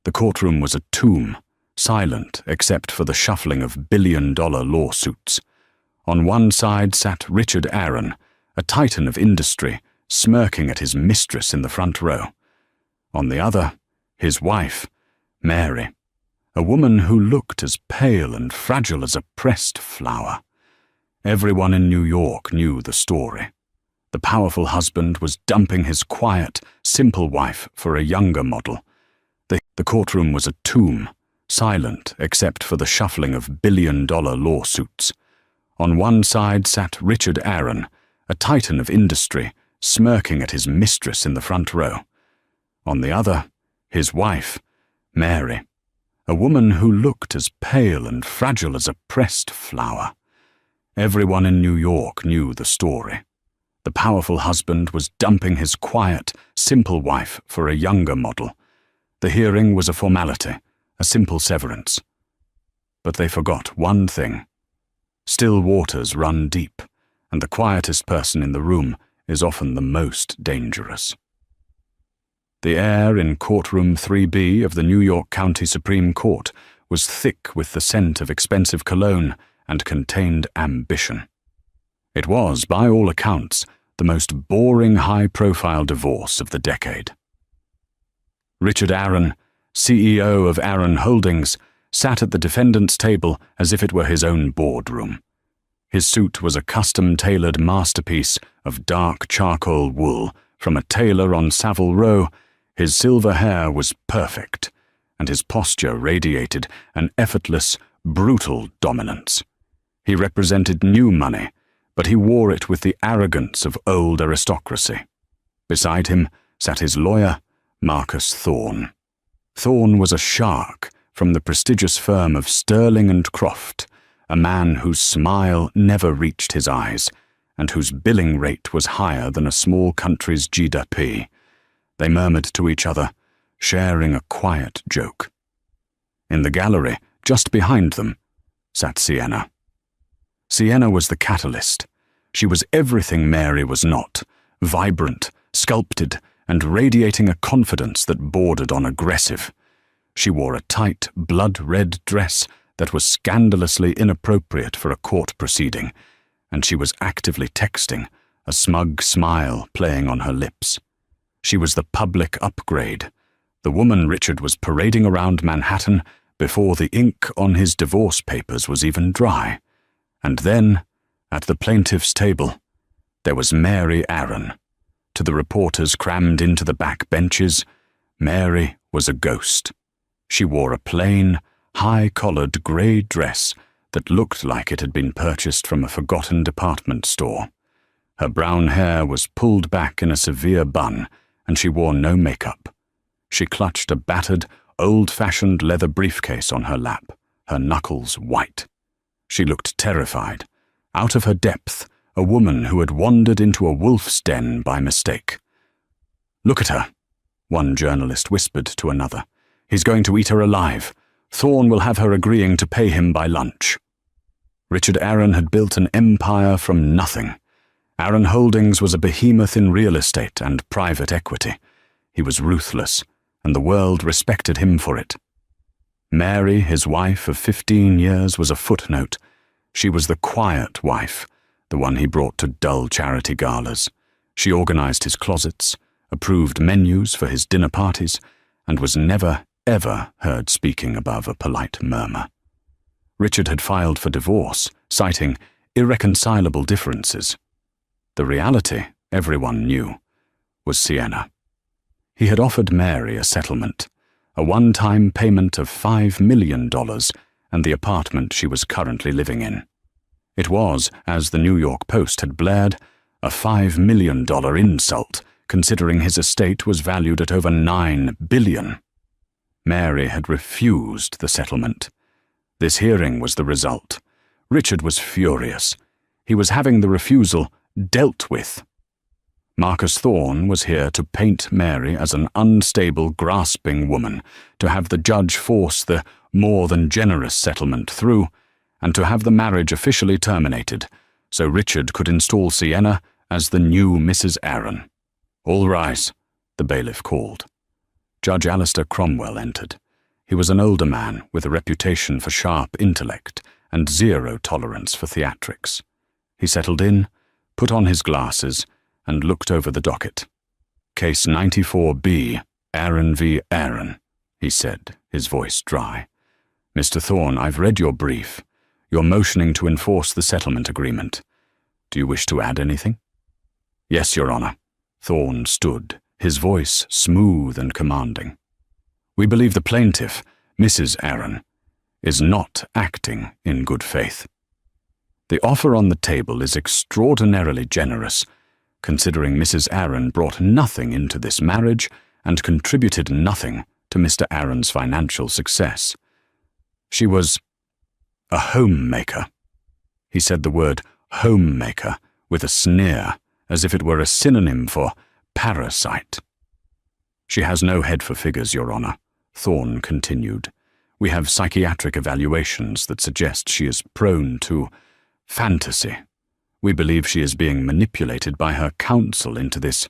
The courtroom was a tomb, silent except for the shuffling of billion-dollar lawsuits. On one side sat Richard Aaron, a titan of industry, smirking at his mistress in the front row. On the other, his wife, Mary, a woman who looked as pale and fragile as a pressed flower. Everyone in New York knew the story. The powerful husband was dumping his quiet, simple wife for a younger model. The courtroom was a tomb, silent except for the shuffling of billion-dollar lawsuits. On one side sat Richard Aaron, a titan of industry, smirking at his mistress in the front row. On the other, his wife, Mary, a woman who looked as pale and fragile as a pressed flower. Everyone in New York knew the story. The powerful husband was dumping his quiet, simple wife for a younger model. The hearing was a formality, a simple severance. But they forgot one thing. Still waters run deep, and the quietest person in the room is often the most dangerous. The air in courtroom 3B of the New York County Supreme Court was thick with the scent of expensive cologne and contained ambition. It was, by all accounts, the most boring high-profile divorce of the decade. Richard Aaron, CEO of Aaron Holdings, sat at the defendant's table as if it were his own boardroom. His suit was a custom-tailored masterpiece of dark charcoal wool from a tailor on Savile Row. His silver hair was perfect, and his posture radiated an effortless, brutal dominance. He represented new money, but he wore it with the arrogance of old aristocracy. Beside him sat his lawyer, Marcus Thorne. Thorne was a shark from the prestigious firm of Sterling and Croft, a man whose smile never reached his eyes, and whose billing rate was higher than a small country's GDP. They murmured to each other, sharing a quiet joke. In the gallery, just behind them, sat Sienna. Sienna was the catalyst. She was everything Mary was not, vibrant, sculpted, and radiating a confidence that bordered on aggressive. She wore a tight, blood-red dress that was scandalously inappropriate for a court proceeding, and she was actively texting, a smug smile playing on her lips. She was the public upgrade, the woman Richard was parading around Manhattan before the ink on his divorce papers was even dry. And then, at the plaintiff's table, there was Mary Aaron. To the reporters crammed into the back benches, Mary was a ghost. She wore a plain, high-collared grey dress that looked like it had been purchased from a forgotten department store. Her brown hair was pulled back in a severe bun, and she wore no makeup. She clutched a battered, old-fashioned leather briefcase on her lap, her knuckles white. She looked terrified, out of her depth, a woman who had wandered into a wolf's den by mistake. "Look at her," one journalist whispered to another. "He's going to eat her alive. Thorne will have her agreeing to pay him by lunch." Richard Aaron had built an empire from nothing. Aaron Holdings was a behemoth in real estate and private equity. He was ruthless, and the world respected him for it. Mary, his wife of 15 years, was a footnote. She was the quiet wife, the one he brought to dull charity galas. She organized his closets, approved menus for his dinner parties, and was never, ever heard speaking above a polite murmur. Richard had filed for divorce, citing irreconcilable differences. The reality, everyone knew, was Sienna. He had offered Mary a settlement, a one-time payment of $5 million and the apartment she was currently living in. It was, as the New York Post had blared, a $5 million insult, considering his estate was valued at over $9 billion. Mary had refused the settlement. This hearing was the result. Richard was furious. He was having the refusal dealt with. Marcus Thorne was here to paint Mary as an unstable, grasping woman, to have the judge force the more than generous settlement through, and to have the marriage officially terminated, so Richard could install Sienna as the new Mrs. Aaron. "All rise," the bailiff called. Judge Alistair Cromwell entered. He was an older man with a reputation for sharp intellect and zero tolerance for theatrics. He settled in, put on his glasses, and looked over the docket. Case 94B, Aaron v. Aaron, he said, his voice dry. Mr. Thorne, I've read your brief. You're motioning to enforce the settlement agreement. Do you wish to add anything? Yes, Your Honor. Thorne stood, his voice smooth and commanding. We believe the plaintiff, Mrs. Aaron, is not acting in good faith. The offer on the table is extraordinarily generous, considering Mrs. Aaron brought nothing into this marriage and contributed nothing to Mr. Aaron's financial success. She was a homemaker. He said the word homemaker with a sneer, as if it were a synonym for parasite. She has no head for figures, Your Honor, Thorne continued. We have psychiatric evaluations that suggest she is prone to fantasy. We believe she is being manipulated by her counsel into this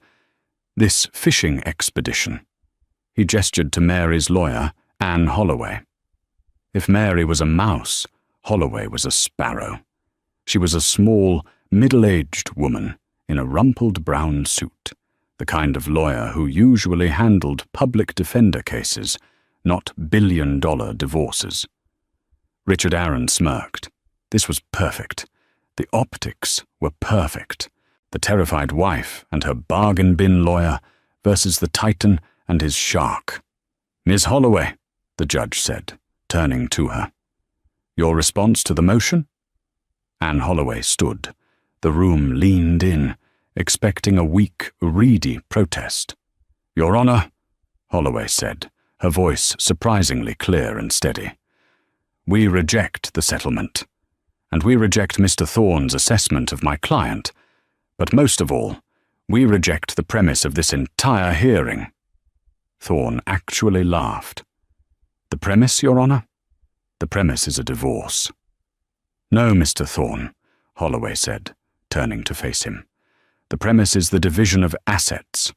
fishing expedition. He gestured to Mary's lawyer, Anne Holloway. If Mary was a mouse, Holloway was a sparrow. She was a small, middle-aged woman in a rumpled brown suit, the kind of lawyer who usually handled public defender cases, not billion-dollar divorces. Richard Aaron smirked. This was perfect. The optics were perfect. The terrified wife and her bargain bin lawyer versus the Titan and his shark. Ms. Holloway, the judge said, turning to her. Your response to the motion? Anne Holloway stood. The room leaned in, expecting a weak, reedy protest. Your Honor, Holloway said, her voice surprisingly clear and steady. We reject the settlement, and we reject Mr. Thorne's assessment of my client, but most of all, we reject the premise of this entire hearing. Thorne actually laughed. The premise, Your Honor? The premise is a divorce. No, Mr. Thorne, Holloway said, turning to face him. The premise is the division of assets,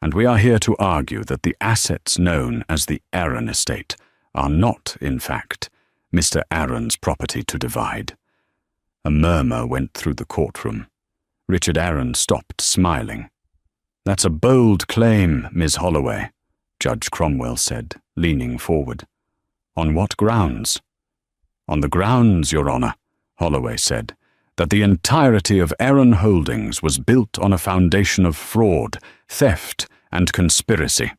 and we are here to argue that the assets known as the Aaron estate are not, in fact, Mr. Aaron's property to divide. A murmur went through the courtroom. Richard Aaron stopped smiling. That's a bold claim, Ms. Holloway, Judge Cromwell said, leaning forward. On what grounds? On the grounds, Your Honor, Holloway said, that the entirety of Aaron Holdings was built on a foundation of fraud, theft, and conspiracy,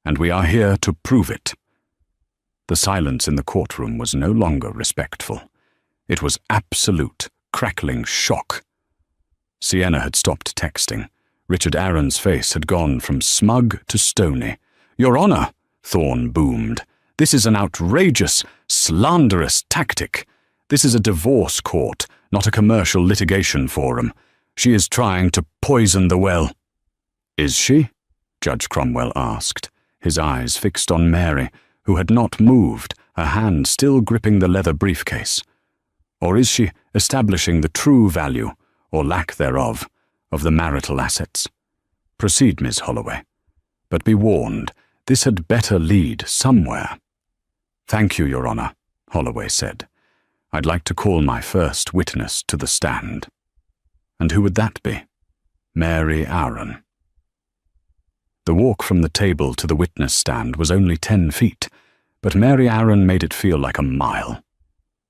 and we are here to prove it. The silence in the courtroom was no longer respectful. It was absolute, crackling shock. Sienna had stopped texting. Richard Aaron's face had gone from smug to stony. Your Honor, Thorne boomed, this is an outrageous, slanderous tactic. This is a divorce court, not a commercial litigation forum. She is trying to poison the well. Is she? Judge Cromwell asked, his eyes fixed on Mary, who had not moved, her hand still gripping the leather briefcase. Or is she establishing the true value, or lack thereof, of the marital assets? Proceed, Miss Holloway. But be warned, this had better lead somewhere. Thank you, Your Honor, Holloway said. I'd like to call my first witness to the stand. And who would that be? Mary Aaron. The walk from the table to the witness stand was only 10 feet, but Mary Aaron made it feel like a mile.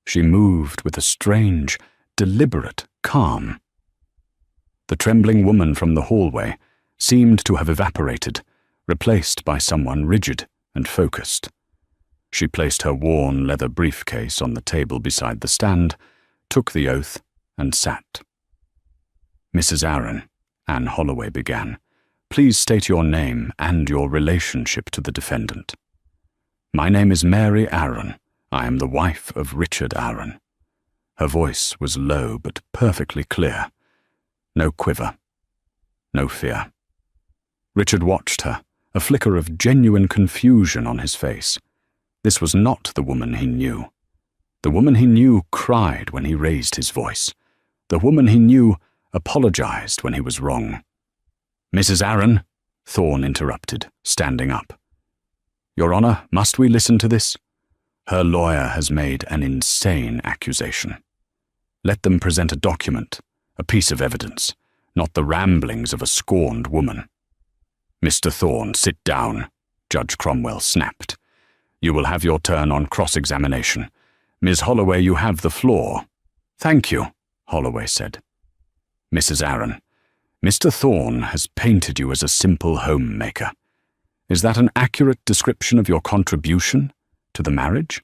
She moved with a strange, deliberate calm. The trembling woman from the hallway seemed to have evaporated, replaced by someone rigid and focused. She placed her worn leather briefcase on the table beside the stand, took the oath, and sat. Mrs. Aaron, Anne Holloway began, please state your name and your relationship to the defendant. My name is Mary Aaron. I am the wife of Richard Aaron. Her voice was low but perfectly clear. No quiver. No fear. Richard watched her, a flicker of genuine confusion on his face. This was not the woman he knew. The woman he knew cried when he raised his voice. The woman he knew apologized when he was wrong. Mrs. Aaron, Thorne interrupted, standing up. Your Honor, must we listen to this? Her lawyer has made an insane accusation. Let them present a document, a piece of evidence, not the ramblings of a scorned woman. Mr. Thorne, sit down, Judge Cromwell snapped. You will have your turn on cross-examination. Ms. Holloway, you have the floor. Thank you, Holloway said. Mrs. Arran, Mr. Thorne has painted you as a simple homemaker. Is that an accurate description of your contribution to the marriage?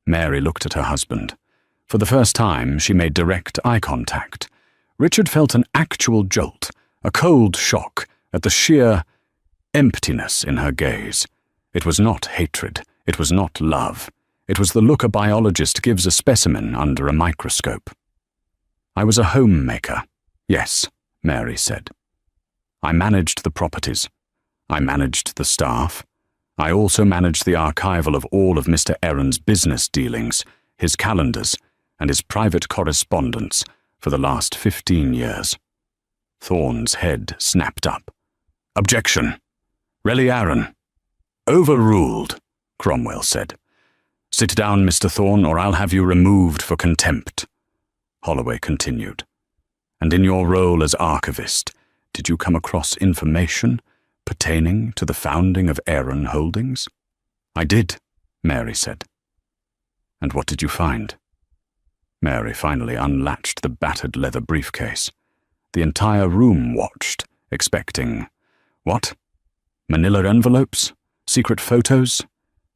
Mary looked at her husband. For the first time, she made direct eye contact. Richard felt an actual jolt, a cold shock at the sheer emptiness in her gaze. It was not hatred. It was not love. It was the look a biologist gives a specimen under a microscope. I was a homemaker. Yes, Mary said. I managed the properties. I managed the staff. I also managed the archival of all of Mr. Arran's business dealings, his calendars, and his private correspondence for the last 15 years. Thorne's head snapped up. Objection. Relly Arran. Overruled, Cromwell said. Sit down, Mr. Thorne, or I'll have you removed for contempt. Holloway continued. And in your role as archivist, did you come across information pertaining to the founding of Arran Holdings? I did, Mary said. And what did you find? Mary finally unlatched the battered leather briefcase. The entire room watched, expecting, what? Manila envelopes? Secret photos?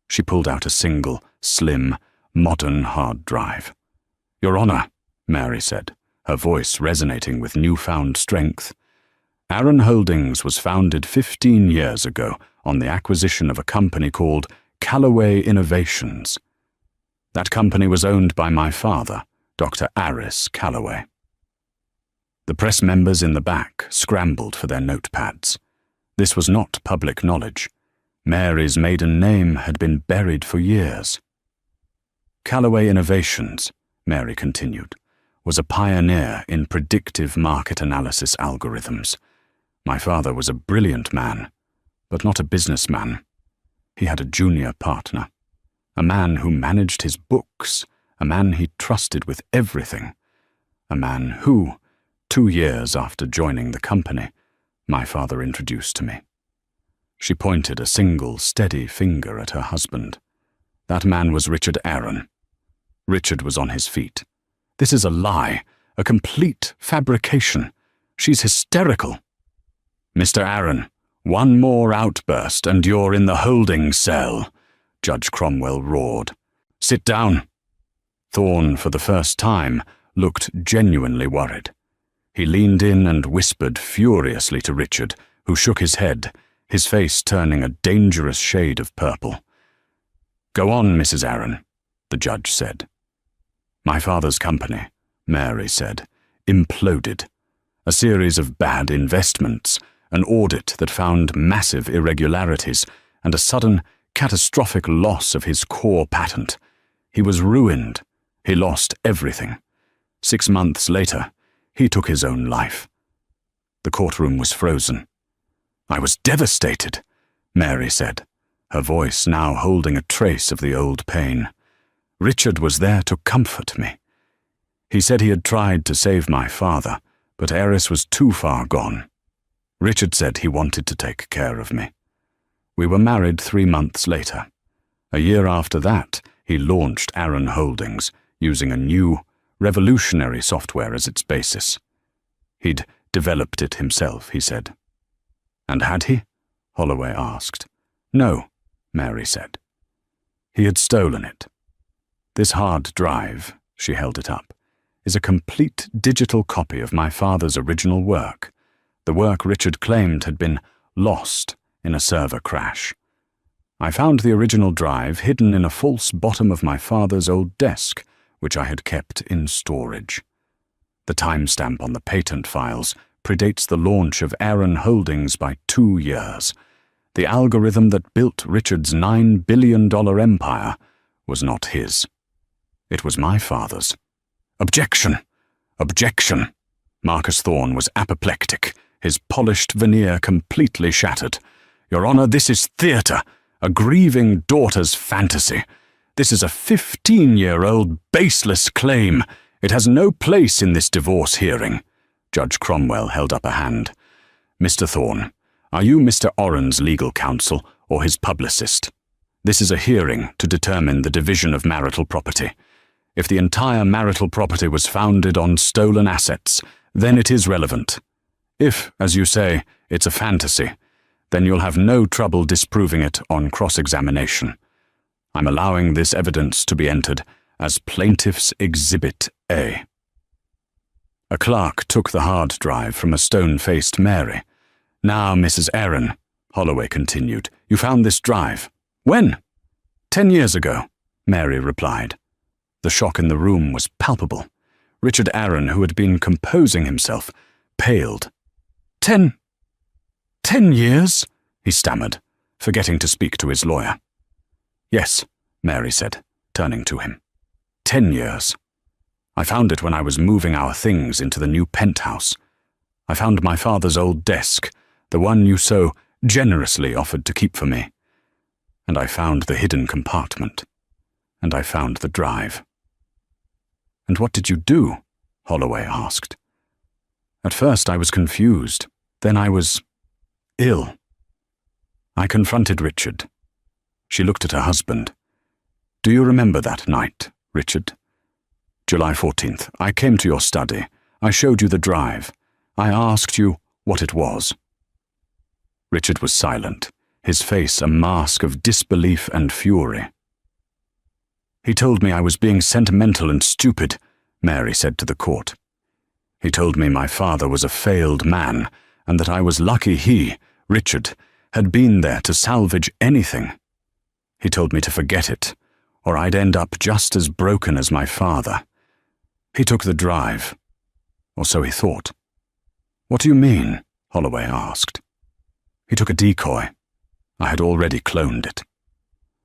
She pulled out a single, slim, modern hard drive. Your Honor, Mary said, her voice resonating with newfound strength. Arran Holdings was founded 15 years ago on the acquisition of a company called Callaway Innovations. That company was owned by my father, Dr. Aris Callaway. The press members in the back scrambled for their notepads. This was not public knowledge. Mary's maiden name had been buried for years. Callaway Innovations, Mary continued, was a pioneer in predictive market analysis algorithms. My father was a brilliant man, but not a businessman. He had a junior partner, a man who managed his books, a man he trusted with everything, a man who, 2 years after joining the company, my father introduced to me. She pointed a single, steady finger at her husband. That man was Richard Arran. Richard was on his feet. This is a lie, a complete fabrication. She's hysterical. Mr. Arran, one more outburst and you're in the holding cell, Judge Cromwell roared. Sit down. Thorne, for the first time, looked genuinely worried. He leaned in and whispered furiously to Richard, who shook his head, his face turning a dangerous shade of purple. Go on, Mrs. Arran, the judge said. My father's company, Mary said, imploded. A series of bad investments, an audit that found massive irregularities, and a sudden, catastrophic loss of his core patent. He was ruined. He lost everything. 6 months later, he took his own life. The courtroom was frozen. I was devastated, Mary said, her voice now holding a trace of the old pain. Richard was there to comfort me. He said he had tried to save my father, but Aris was too far gone. Richard said he wanted to take care of me. We were married 3 months later. A year after that, he launched Arran Holdings, using a new, revolutionary software as its basis. He'd developed it himself, he said. And had he? Holloway asked. No, Mary said. He had stolen it. This hard drive, she held it up, is a complete digital copy of my father's original work, the work Richard claimed had been lost in a server crash. I found the original drive hidden in a false bottom of my father's old desk, which I had kept in storage. The timestamp on the patent files predates the launch of Arran Holdings by 2 years. The algorithm that built Richard's $9 billion empire was not his. It was my father's. Objection! Objection! Marcus Thorne was apoplectic, his polished veneer completely shattered. Your Honor, this is theatre, A grieving daughter's fantasy. This is a 15-year-old baseless claim. It has no place in this divorce hearing." Judge Cromwell held up a hand. "Mr. Thorne, are you Mr. Oren's legal counsel or his publicist? This is a hearing to determine the division of marital property. If the entire marital property was founded on stolen assets, then it is relevant. If, as you say, it's a fantasy, then you'll have no trouble disproving it on cross-examination. I'm allowing this evidence to be entered as Plaintiff's Exhibit A." A clerk took the hard drive from a stone-faced Mary. "Now, Mrs. Aaron," Holloway continued, "you found this drive. When?" "10 years ago," Mary replied. The shock in the room was palpable. Richard Aaron, who had been composing himself, paled. 10 years?" he stammered, forgetting to speak to his lawyer. "Yes," Mary said, turning to him. 10 years. I found it when I was moving our things into the new penthouse. I found my father's old desk, the one you so generously offered to keep for me. And I found the hidden compartment. And I found the drive." "And what did you do?" Holloway asked. "At first I was confused. Then I was ill. I confronted Richard." She looked at her husband. "Do you remember that night, Richard? July 14th, I came to your study. I showed you the drive. I asked you what it was." Richard was silent, his face a mask of disbelief and fury. "He told me I was being sentimental and stupid," Mary said to the court. "He told me my father was a failed man, and that I was lucky he, Richard, had been there to salvage anything. He told me to forget it, or I'd end up just as broken as my father. He took the drive, or so he thought." "What do you mean?" Holloway asked. "He took a decoy. I had already cloned it.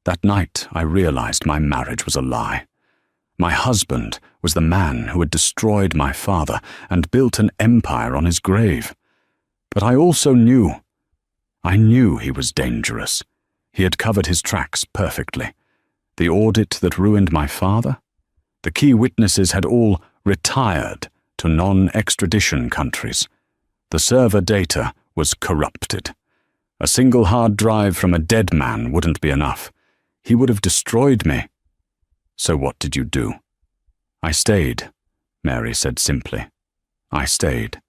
That night I realized my marriage was a lie. My husband was the man who had destroyed my father and built an empire on his grave. But I also knew he was dangerous. He had covered his tracks perfectly. The audit that ruined my father? The key witnesses had all retired to non-extradition countries. The server data was corrupted. A single hard drive from a dead man wouldn't be enough. He would have destroyed me. So what did you do?" "I stayed," Mary said simply. "I stayed.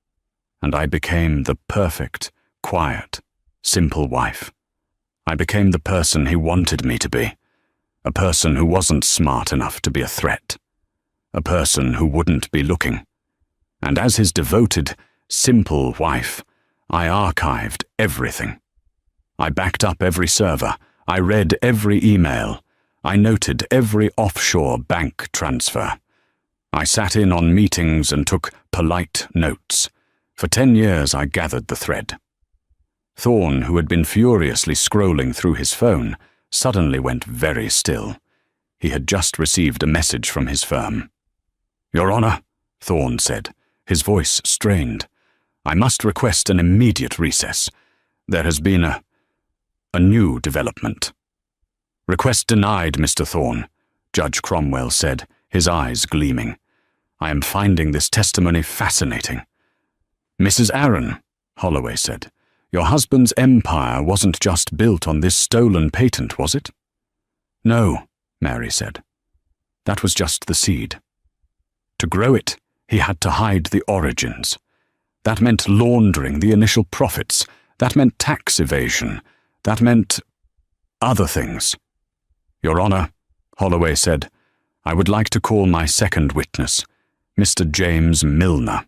And I became the perfect, quiet, simple wife. I became the person he wanted me to be. A person who wasn't smart enough to be a threat. A person who wouldn't be looking. And as his devoted, simple wife, I archived everything. I backed up every server. I read every email. I noted every offshore bank transfer. I sat in on meetings and took polite notes. For 10 years I gathered the thread." Thorne, who had been furiously scrolling through his phone, suddenly went very still. He had just received a message from his firm. "Your Honor," Thorne said, his voice strained, "I must request an immediate recess. There has been a new development." "Request denied, Mr. Thorne," Judge Cromwell said, his eyes gleaming. "I am finding this testimony fascinating." "Mrs. Aaron," Holloway said, "your husband's empire wasn't just built on this stolen patent, was it?" "No," Mary said. "That was just the seed. To grow it, he had to hide the origins. That meant laundering the initial profits. That meant tax evasion. That meant other things." "Your Honor," Holloway said, "I would like to call my second witness, Mr. James Milner."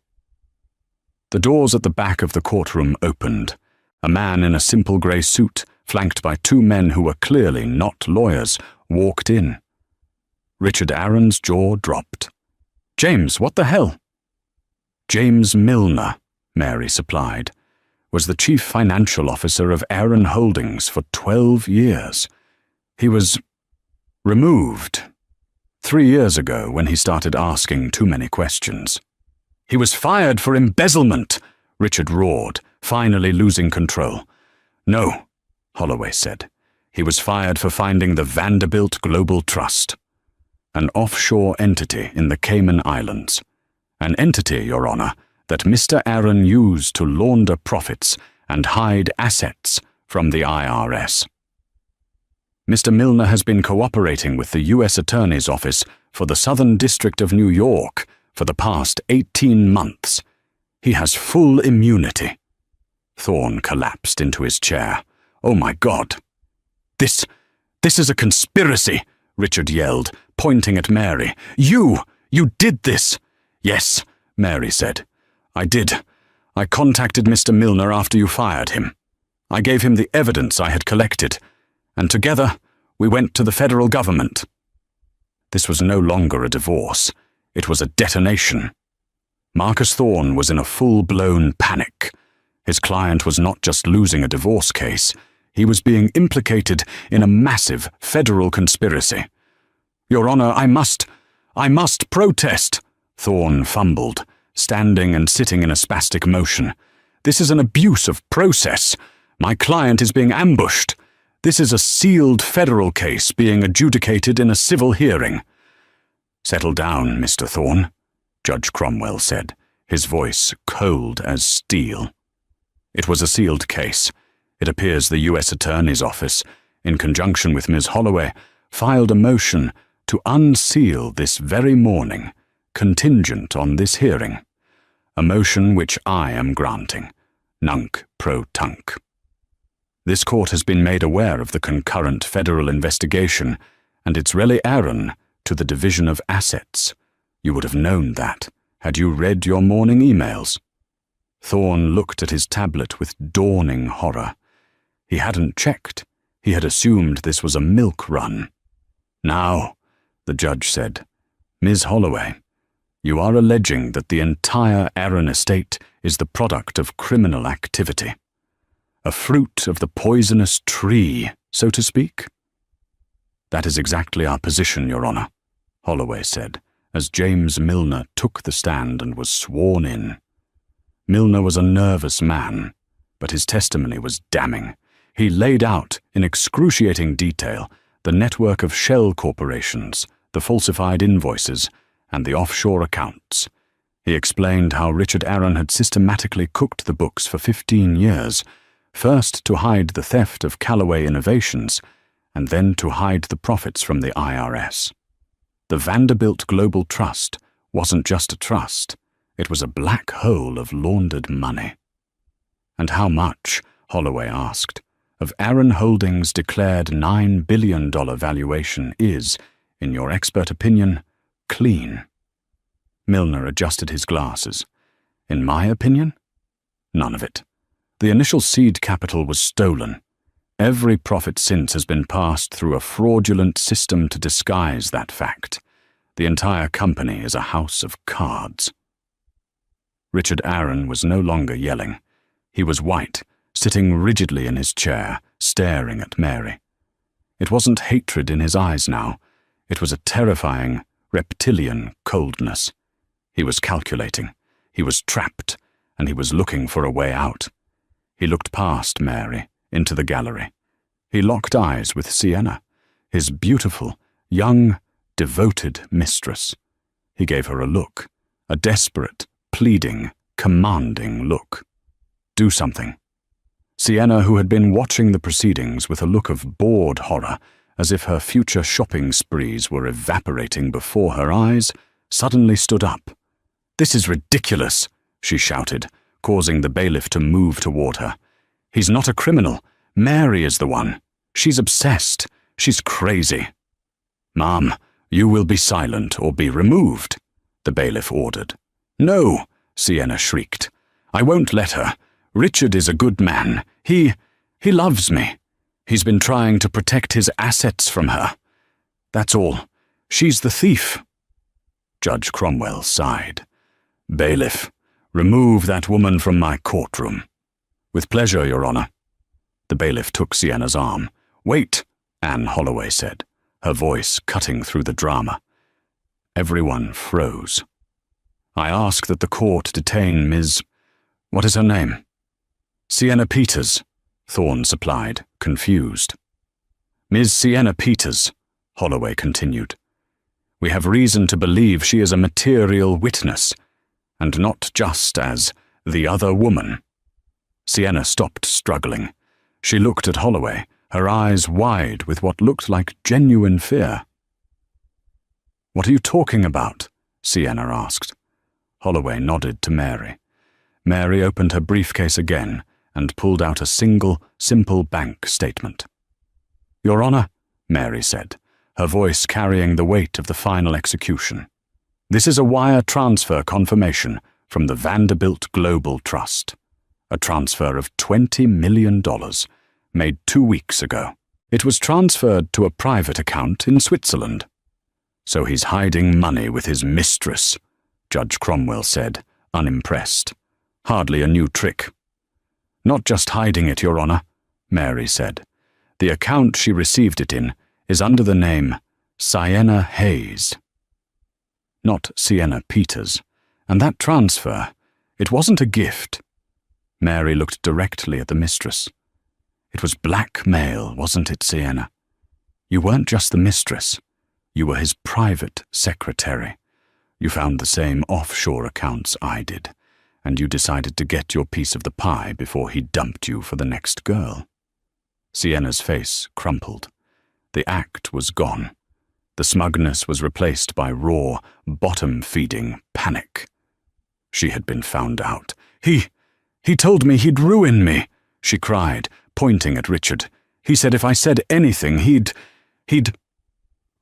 The doors at the back of the courtroom opened. A man in a simple grey suit, flanked by 2 men who were clearly not lawyers, walked in. Richard Aaron's jaw dropped. "James, what the hell?" "James Milner," Mary supplied, "was the chief financial officer of Aaron Holdings for 12 years. He was removed 3 years ago when he started asking too many questions." "He was fired for embezzlement," Richard roared, finally losing control. "No," Holloway said. He was fired for finding the Vanderbilt Global Trust, an offshore entity in the Cayman Islands. An entity, Your Honor, that Mr. Aaron used to launder profits and hide assets from the IRS. Mr. Milner has been cooperating with the U.S. Attorney's Office for the Southern District of New York for the past 18 months. He has full immunity. Thorne collapsed into his chair. Oh my God! This is a conspiracy, Richard yelled, pointing at Mary. You did this! Yes, Mary said. I did. I contacted Mr. Milner after you fired him. I gave him the evidence I had collected, and together we went to the federal government. This was no longer a divorce. It was a detonation. Marcus Thorne was in a full-blown panic. His client was not just losing a divorce case. He was being implicated in a massive federal conspiracy. Your Honor, I must protest, Thorne fumbled, standing and sitting in a spastic motion. This is an abuse of process. My client is being ambushed. This is a sealed federal case being adjudicated in a civil hearing. Settle down, Mr. Thorne, Judge Cromwell said, his voice cold as steel. It was a sealed case. It appears the U.S. Attorney's Office, in conjunction with Ms. Holloway, filed a motion to unseal this very morning, contingent on this hearing. A motion which I am granting, nunc pro tunc. This court has been made aware of the concurrent federal investigation and its rele Aaron to the Division of Assets. You would have known that, had you read your morning emails. Thorne looked at his tablet with dawning horror. He hadn't checked. He had assumed this was a milk run. Now, the judge said, Ms. Holloway, you are alleging that the entire Aaron estate is the product of criminal activity. A fruit of the poisonous tree, so to speak? That is exactly our position, Your Honor, Holloway said, as James Milner took the stand and was sworn in. Milner was a nervous man, but his testimony was damning. He laid out, in excruciating detail, the network of shell corporations, the falsified invoices, and the offshore accounts. He explained how Richard Aaron had systematically cooked the books for 15 years, first to hide the theft of Callaway Innovations, and then to hide the profits from the IRS. The Vanderbilt Global Trust wasn't just a trust, it was a black hole of laundered money. And how much, Holloway asked, of Aaron Holdings' declared $9 billion valuation is, in your expert opinion, clean? Milner adjusted his glasses. In my opinion? None of it. The initial seed capital was stolen. Every profit since has been passed through a fraudulent system to disguise that fact. The entire company is a house of cards. Richard Aaron was no longer yelling. He was white, sitting rigidly in his chair, staring at Mary. It wasn't hatred in his eyes now. It was a terrifying, reptilian coldness. He was calculating. He was trapped, and he was looking for a way out. He looked past Mary, into the gallery. He locked eyes with Sienna, his beautiful, young, devoted mistress. He gave her a look, a desperate, pleading, commanding look. Do something. Sienna, who had been watching the proceedings with a look of bored horror, as if her future shopping sprees were evaporating before her eyes, suddenly stood up. "This is ridiculous," she shouted, causing the bailiff to move toward her. "He's not a criminal. Mary is the one. She's obsessed. She's crazy." "Ma'am, you will be silent or be removed," the bailiff ordered. "No," Sienna shrieked. "I won't let her. Richard is a good man. He loves me. He's been trying to protect his assets from her. That's all. She's the thief." Judge Cromwell sighed. "Bailiff, remove that woman from my courtroom." "With pleasure, Your Honor." The bailiff took Sienna's arm. "Wait," Anne Holloway said, her voice cutting through the drama. Everyone froze. "I ask that the court detain Ms. What is her name?" "Sienna Peters," Thorne supplied, confused. Ms. Sienna Peters, Holloway continued. We have reason to believe she is a material witness, and not just as the other woman. Sienna stopped struggling. She looked at Holloway, her eyes wide with what looked like genuine fear. What are you talking about? Sienna asked. Holloway nodded to Mary. Mary opened her briefcase again and pulled out a single, simple bank statement. Your Honor, Mary said, her voice carrying the weight of the final execution. This is a wire transfer confirmation from the Vanderbilt Global Trust. A transfer of $20 million, made 2 weeks ago. It was transferred to a private account in Switzerland. So he's hiding money with his mistress, Judge Cromwell said, unimpressed. Hardly a new trick. Not just hiding it, Your Honor, Mary said. The account she received it in is under the name Sienna Hayes. Not Sienna Peters. And that transfer, it wasn't a gift. Mary looked directly at the mistress. It was blackmail, wasn't it, Sienna? You weren't just the mistress. You were his private secretary. You found the same offshore accounts I did, and you decided to get your piece of the pie before he dumped you for the next girl. Sienna's face crumpled. The act was gone. The smugness was replaced by raw, bottom-feeding panic. She had been found out. He told me he'd ruin me, she cried, pointing at Richard. He said if I said anything, he'd...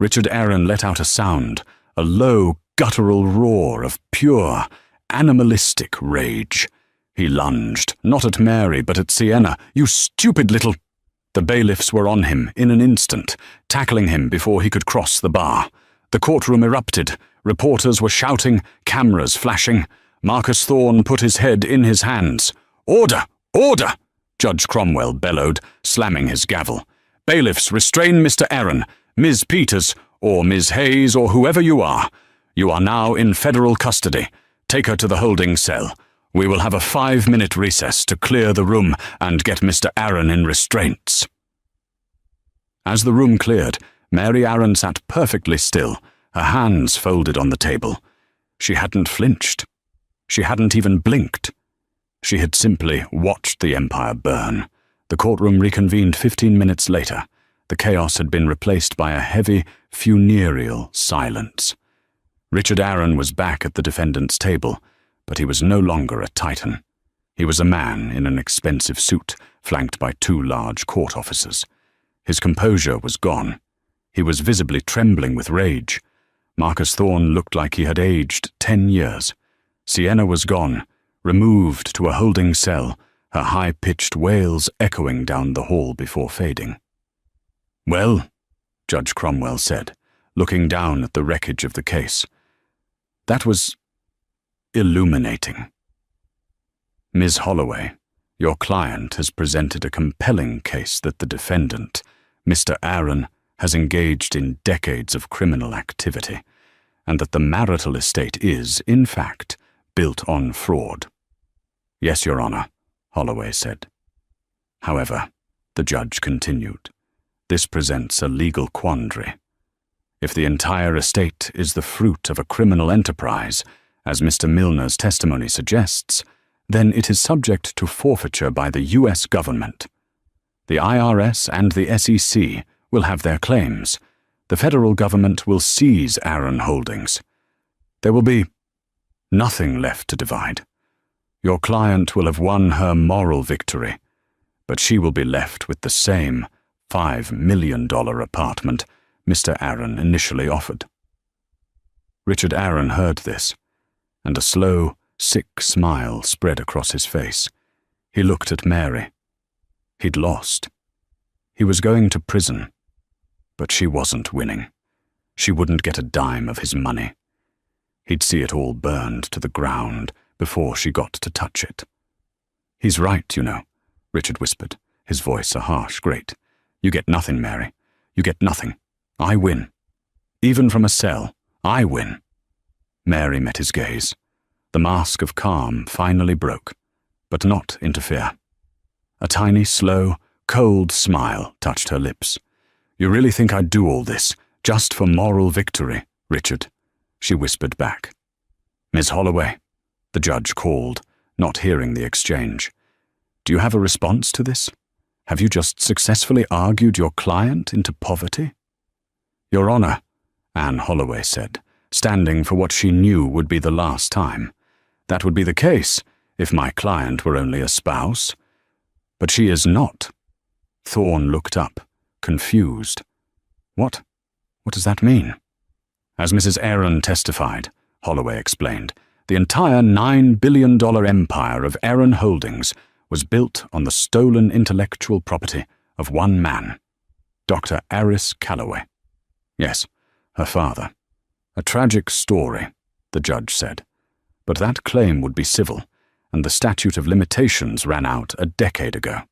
Richard Aaron let out a sound, a low, guttural roar of pure, animalistic rage. He lunged, not at Mary, but at Sienna. You stupid little... The bailiffs were on him in an instant, tackling him before he could cross the bar. The courtroom erupted. Reporters were shouting, cameras flashing. Marcus Thorne put his head in his hands. Order! Order! Judge Cromwell bellowed, slamming his gavel. Bailiffs, restrain Mr. Aaron, Ms. Peters, or Ms. Hayes, or whoever you are. You are now in federal custody. Take her to the holding cell. We will have a 5-minute recess to clear the room and get Mr. Aaron in restraints. As the room cleared, Mary Aaron sat perfectly still, her hands folded on the table. She hadn't flinched. She hadn't even blinked. She had simply watched the empire burn. The courtroom reconvened 15 minutes later. The chaos had been replaced by a heavy, funereal silence. Richard Aaron was back at the defendant's table, but he was no longer a titan. He was a man in an expensive suit, flanked by 2 large court officers. His composure was gone. He was visibly trembling with rage. Marcus Thorne looked like he had aged 10 years. Sienna was gone, removed to a holding cell, her high-pitched wails echoing down the hall before fading. Well, Judge Cromwell said, looking down at the wreckage of the case. That was illuminating. Ms. Holloway, your client has presented a compelling case that the defendant, Mr. Aaron, has engaged in decades of criminal activity, and that the marital estate is, in fact, built on fraud. Yes, Your Honor, Holloway said. However, the judge continued, this presents a legal quandary. If the entire estate is the fruit of a criminal enterprise, as Mr. Milner's testimony suggests, then it is subject to forfeiture by the U.S. government. The IRS and the SEC will have their claims. The federal government will seize Aaron Holdings. There will be nothing left to divide. Your client will have won her moral victory, but she will be left with the same $5 million apartment Mr. Aaron initially offered. Richard Aaron heard this, and a slow, sick smile spread across his face. He looked at Mary. He'd lost. He was going to prison, but she wasn't winning. She wouldn't get a dime of his money. He'd see it all burned to the ground before she got to touch it. He's right, you know, Richard whispered, his voice a harsh grate. You get nothing, Mary. You get nothing. I win. Even from a cell, I win. Mary met his gaze. The mask of calm finally broke, but not into fear. A tiny, slow, cold smile touched her lips. You really think I'd do all this, just for moral victory, Richard? She whispered back. Miss Holloway, the judge called, not hearing the exchange. Do you have a response to this? Have you just successfully argued your client into poverty? Your Honor, Anne Holloway said, standing for what she knew would be the last time. That would be the case if my client were only a spouse. But she is not. Thorne looked up, confused. What does that mean? As Mrs. Aaron testified, Holloway explained, the entire $9 billion empire of Aaron Holdings was built on the stolen intellectual property of one man, Dr. Aris Calloway. Yes, her father. A tragic story, the judge said. But that claim would be civil, and the statute of limitations ran out a decade ago.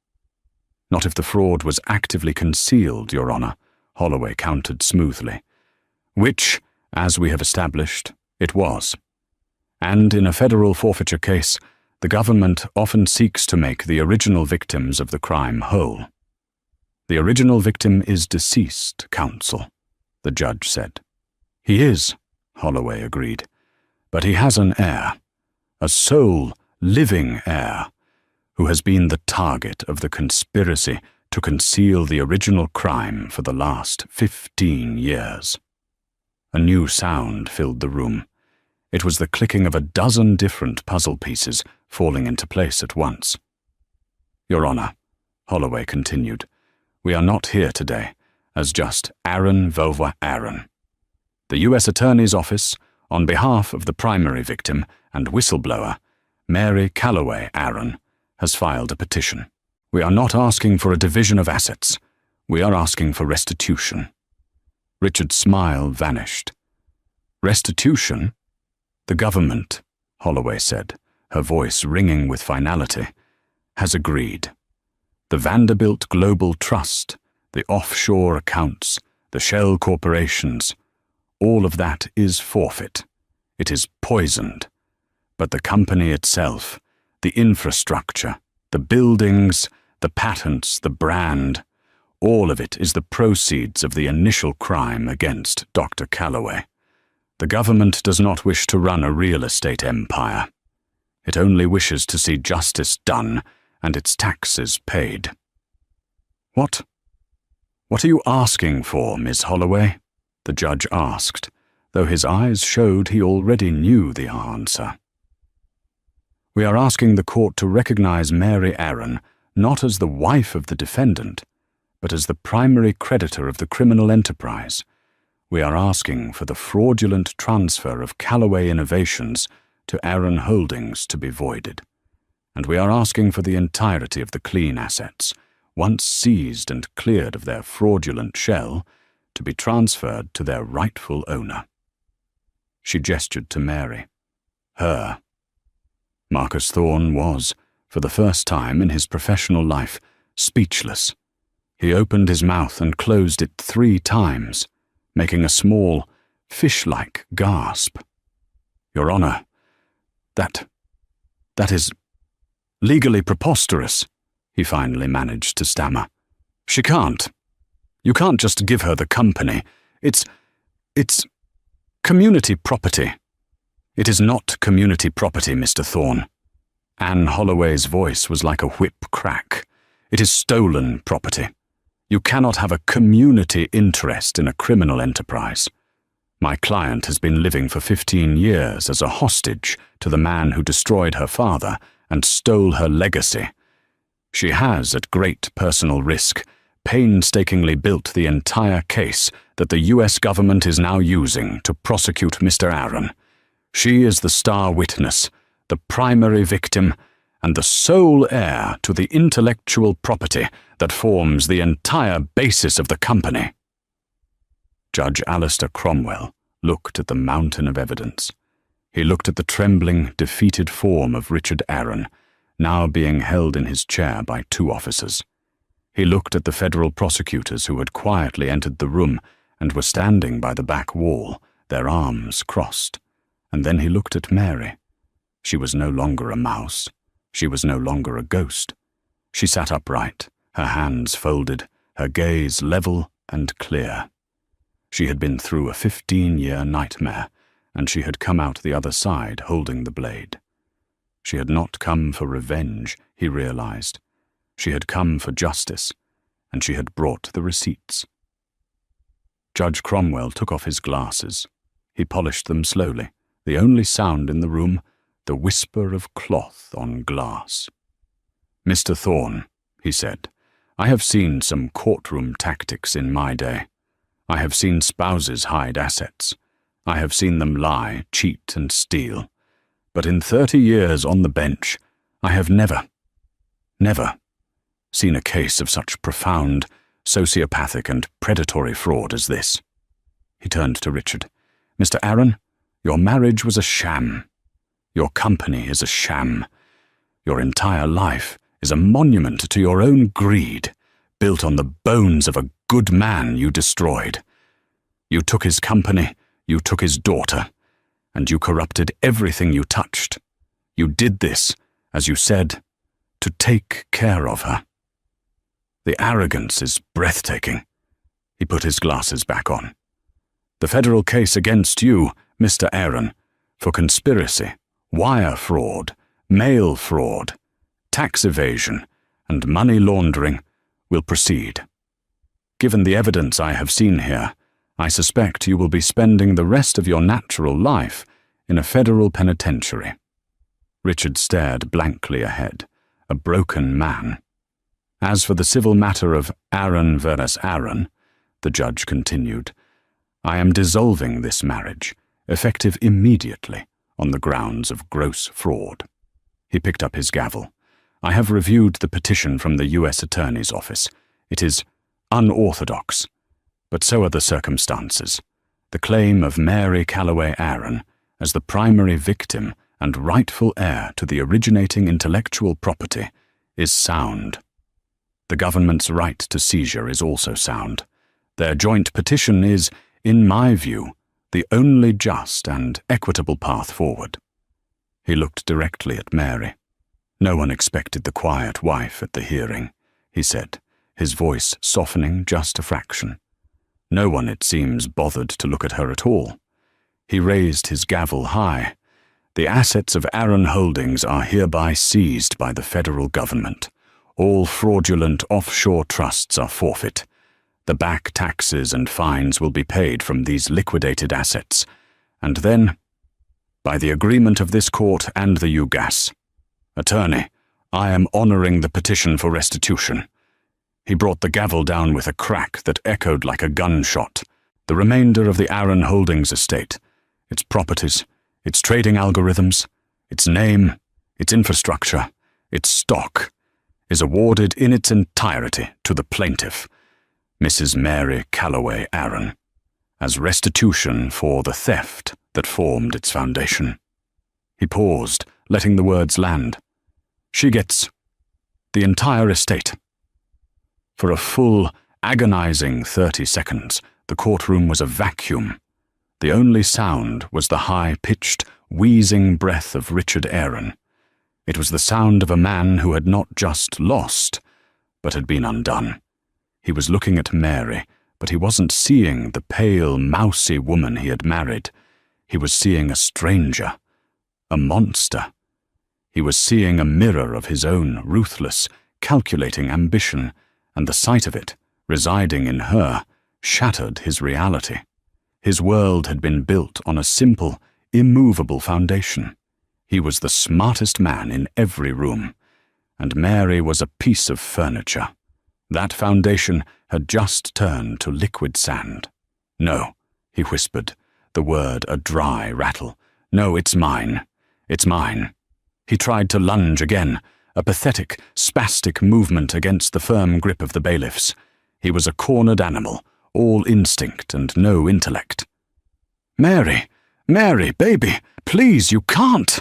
Not if the fraud was actively concealed, Your Honor, Holloway countered smoothly. Which, as we have established, it was. And in a federal forfeiture case, the government often seeks to make the original victims of the crime whole. The original victim is deceased, counsel, the judge said. He is, Holloway agreed, but he has an heir, a sole, living heir, who has been the target of the conspiracy to conceal the original crime for the last 15 years. A new sound filled the room. It was the clicking of a dozen different puzzle pieces falling into place at once. Your Honor, Holloway continued, we are not here today as just Aaron Vova Aaron. The U.S. Attorney's Office, on behalf of the primary victim and whistleblower, Mary Calloway Aaron, has filed a petition. We are not asking for a division of assets. We are asking for restitution. Richard's smile vanished. Restitution? The government, Holloway said, her voice ringing with finality, has agreed. The Vanderbilt Global Trust, the offshore accounts, the shell corporations, all of that is forfeit. It is poisoned. But the company itself, the infrastructure, the buildings, the patents, the brand, all of it is the proceeds of the initial crime against Dr. Calloway. The government does not wish to run a real estate empire. It only wishes to see justice done and its taxes paid. What are you asking for, Miss Holloway? The judge asked, though his eyes showed he already knew the answer. We are asking the court to recognize Mary Aaron not as the wife of the defendant, but as the primary creditor of the criminal enterprise. We are asking for the fraudulent transfer of Calloway Innovations to Aaron Holdings to be voided. And we are asking for the entirety of the clean assets, once seized and cleared of their fraudulent shell, to be transferred to their rightful owner. She gestured to Mary. Her. Marcus Thorne was, for the first time in his professional life, speechless. He opened his mouth and closed it 3 times, making a small, fish-like gasp. Your Honor, that is legally preposterous, he finally managed to stammer. She can't. You can't just give her the company. It's community property. It is not community property, Mr. Thorne. Anne Holloway's voice was like a whip crack. It is stolen property. You cannot have a community interest in a criminal enterprise. My client has been living for 15 years as a hostage to the man who destroyed her father and stole her legacy. She has, at great personal risk, painstakingly built the entire case that the U.S. government is now using to prosecute Mr. Aaron. She is the star witness, the primary victim, and the sole heir to the intellectual property that forms the entire basis of the company. Judge Alistair Cromwell looked at the mountain of evidence. He looked at the trembling, defeated form of Richard Aaron, now being held in his chair by 2 officers. He looked at the federal prosecutors who had quietly entered the room and were standing by the back wall, their arms crossed. And then he looked at Mary. She was no longer a mouse. She was no longer a ghost. She sat upright, her hands folded, her gaze level and clear. She had been through a 15-year nightmare, and she had come out the other side holding the blade. She had not come for revenge, he realized. She had come for justice, and she had brought the receipts. Judge Cromwell took off his glasses. He polished them slowly, the only sound in the room, the whisper of cloth on glass. "Mr. Thorne," he said, "I have seen some courtroom tactics in my day. I have seen spouses hide assets. I have seen them lie, cheat, and steal. But in 30 years on the bench, I have never seen a case of such profound, sociopathic, and predatory fraud as this." He turned to Richard. "Mr. Aaron, your marriage was a sham. Your company is a sham. Your entire life is a monument to your own greed, built on the bones of a good man you destroyed. You took his company, you took his daughter, and you corrupted everything you touched. You did this, as you said, to take care of her. The arrogance is breathtaking." He put his glasses back on. "The federal case against you, Mr. Aaron, for conspiracy, wire fraud, mail fraud, tax evasion, and money laundering will proceed. Given the evidence I have seen here, I suspect you will be spending the rest of your natural life in a federal penitentiary." Richard stared blankly ahead, a broken man. "As for the civil matter of Aaron versus Aaron," the judge continued, "I am dissolving this marriage, effective immediately, on the grounds of gross fraud." He picked up his gavel. "I have reviewed the petition from the U.S. Attorney's Office. It is unorthodox, but so are the circumstances. The claim of Mary Calloway Aaron as the primary victim and rightful heir to the originating intellectual property is sound. The government's right to seizure is also sound. Their joint petition is, in my view, the only just and equitable path forward." He looked directly at Mary. "No one expected the quiet wife at the hearing," he said, his voice softening just a fraction. "No one, it seems, bothered to look at her at all." He raised his gavel high. "The assets of Aaron Holdings are hereby seized by the federal government. All fraudulent offshore trusts are forfeit. The back taxes and fines will be paid from these liquidated assets. And then, by the agreement of this court and the UGAS. Attorney, I am honoring the petition for restitution." He brought the gavel down with a crack that echoed like a gunshot. "The remainder of the Aaron Holdings estate, its properties, its trading algorithms, its name, its infrastructure, its stock, is awarded in its entirety to the plaintiff, Mrs. Mary Calloway Aaron, as restitution for the theft that formed its foundation." He paused, letting the words land. "She gets the entire estate." For a full, agonizing 30 seconds, the courtroom was a vacuum. The only sound was the high-pitched, wheezing breath of Richard Aaron. It was the sound of a man who had not just lost, but had been undone. He was looking at Mary, but he wasn't seeing the pale, mousy woman he had married. He was seeing a stranger, a monster. He was seeing a mirror of his own ruthless, calculating ambition, and the sight of it, residing in her, shattered his reality. His world had been built on a simple, immovable foundation. He was the smartest man in every room, and Mary was a piece of furniture. That foundation had just turned to liquid sand. "No," he whispered, the word a dry rattle. "No, it's mine. It's mine." He tried to lunge again, a pathetic, spastic movement against the firm grip of the bailiffs. He was a cornered animal, all instinct and no intellect. "Mary, Mary, baby, please, you can't."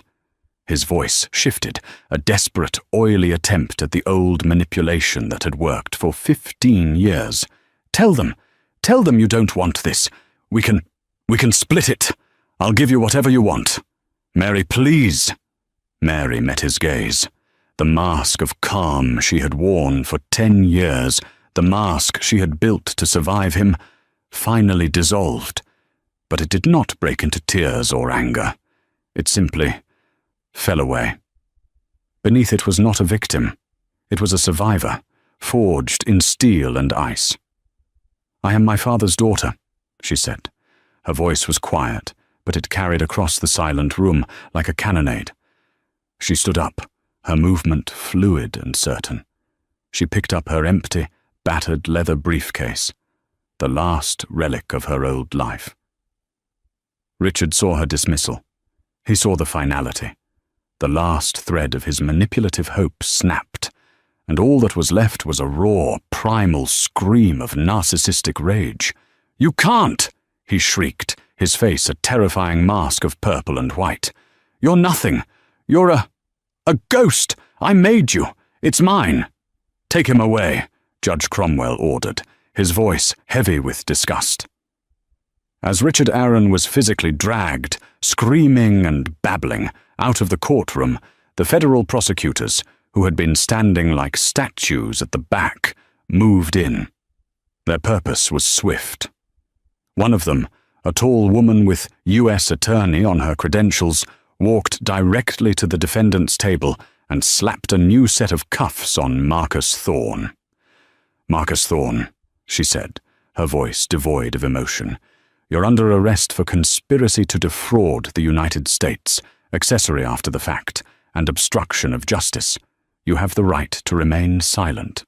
His voice shifted, a desperate, oily attempt at the old manipulation that had worked for 15 years. Tell them you don't want this. We can split it. I'll give you whatever you want. Mary, please." Mary met his gaze. The mask of calm she had worn for 10 years, The mask she had built to survive him finally dissolved, but it did not break into tears or anger. It simply fell away. Beneath it was not a victim. It was a survivor, forged in steel and ice. "I am my father's daughter," she said. Her voice was quiet, but it carried across the silent room like a cannonade. She stood up, her movement fluid and certain. She picked up her empty, battered leather briefcase, the last relic of her old life. Richard saw her dismissal. He saw the finality. The last thread of his manipulative hope snapped, and all that was left was a raw, primal scream of narcissistic rage. "You can't!" he shrieked, his face a terrifying mask of purple and white. "You're nothing. You're a ghost. I made you. It's mine." "Take him away," Judge Cromwell ordered, his voice heavy with disgust. As Richard Aaron was physically dragged, screaming and babbling, out of the courtroom, the federal prosecutors, who had been standing like statues at the back, moved in. Their purpose was swift. One of them, a tall woman with U.S. Attorney on her credentials, walked directly to the defendant's table and slapped a new set of cuffs on Marcus Thorne. "Marcus Thorne," she said, her voice devoid of emotion, "you're under arrest for conspiracy to defraud the United States, accessory after the fact, and obstruction of justice. You have the right to remain silent."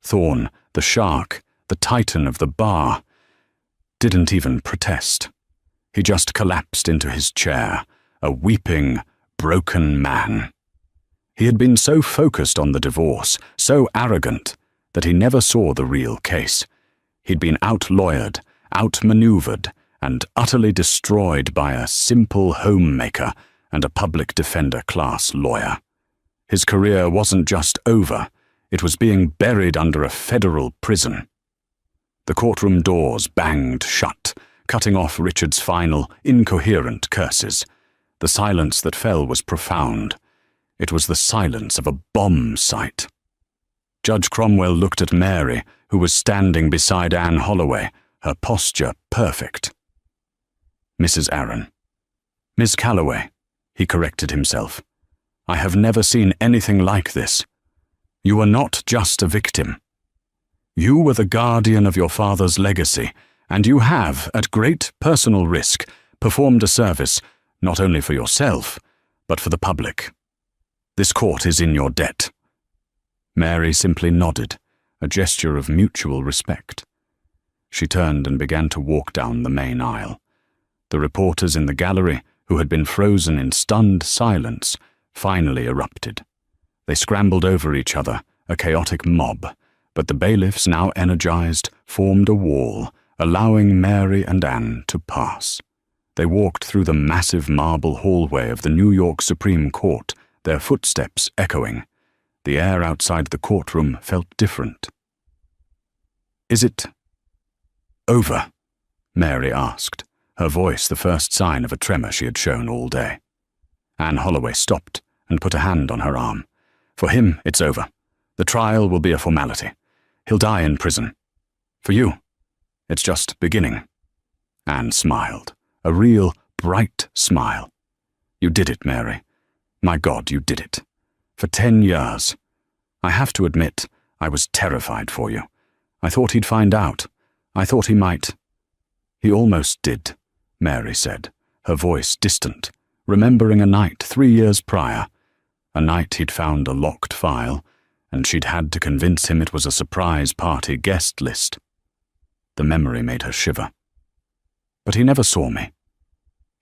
Thorne, the shark, the titan of the bar, didn't even protest. He just collapsed into his chair, a weeping, broken man. He had been so focused on the divorce, so arrogant, that he never saw the real case. He'd been out-lawyered, outmaneuvered, and utterly destroyed by a simple homemaker and a public defender-class lawyer. His career wasn't just over, it was being buried under a federal prison. The courtroom doors banged shut, cutting off Richard's final, incoherent curses. The silence that fell was profound. It was the silence of a bomb site. Judge Cromwell looked at Mary, who was standing beside Anne Holloway, her posture perfect. "Mrs. Aaron." "Miss Calloway," he corrected himself. "I have never seen anything like this. You were not just a victim. You were the guardian of your father's legacy, and you have, at great personal risk, performed a service not only for yourself, but for the public. This court is in your debt." Mary simply nodded, a gesture of mutual respect. She turned and began to walk down the main aisle. The reporters in the gallery, who had been frozen in stunned silence, finally erupted. They scrambled over each other, a chaotic mob, but the bailiffs, now energized, formed a wall, allowing Mary and Anne to pass. They walked through the massive marble hallway of the New York Supreme Court, their footsteps echoing. The air outside the courtroom felt different. "Is it over?" Mary asked, her voice the first sign of a tremor she had shown all day. Anne Holloway stopped and put a hand on her arm. "For him, it's over. The trial will be a formality. He'll die in prison. For you, it's just beginning." Anne smiled, a real, bright smile. "You did it, Mary. My God, you did it. For 10 years. I have to admit, I was terrified for you. I thought he'd find out. I thought he might." "He almost did," Mary said, her voice distant, remembering a night 3 years prior. A night he'd found a locked file, and she'd had to convince him it was a surprise party guest list. The memory made her shiver. "But he never saw me.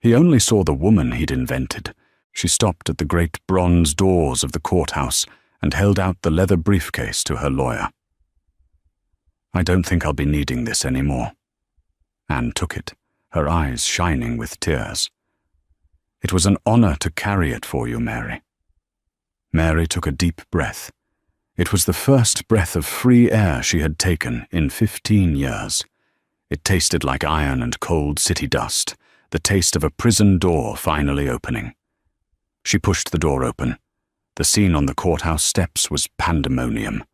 He only saw the woman he'd invented." She stopped at the great bronze doors of the courthouse and held out the leather briefcase to her lawyer. "I don't think I'll be needing this anymore." Anne took it, her eyes shining with tears. "It was an honor to carry it for you, Mary." Mary took a deep breath. It was the first breath of free air she had taken in 15 years. It tasted like iron and cold city dust, the taste of a prison door finally opening. She pushed the door open. The scene on the courthouse steps was pandemonium.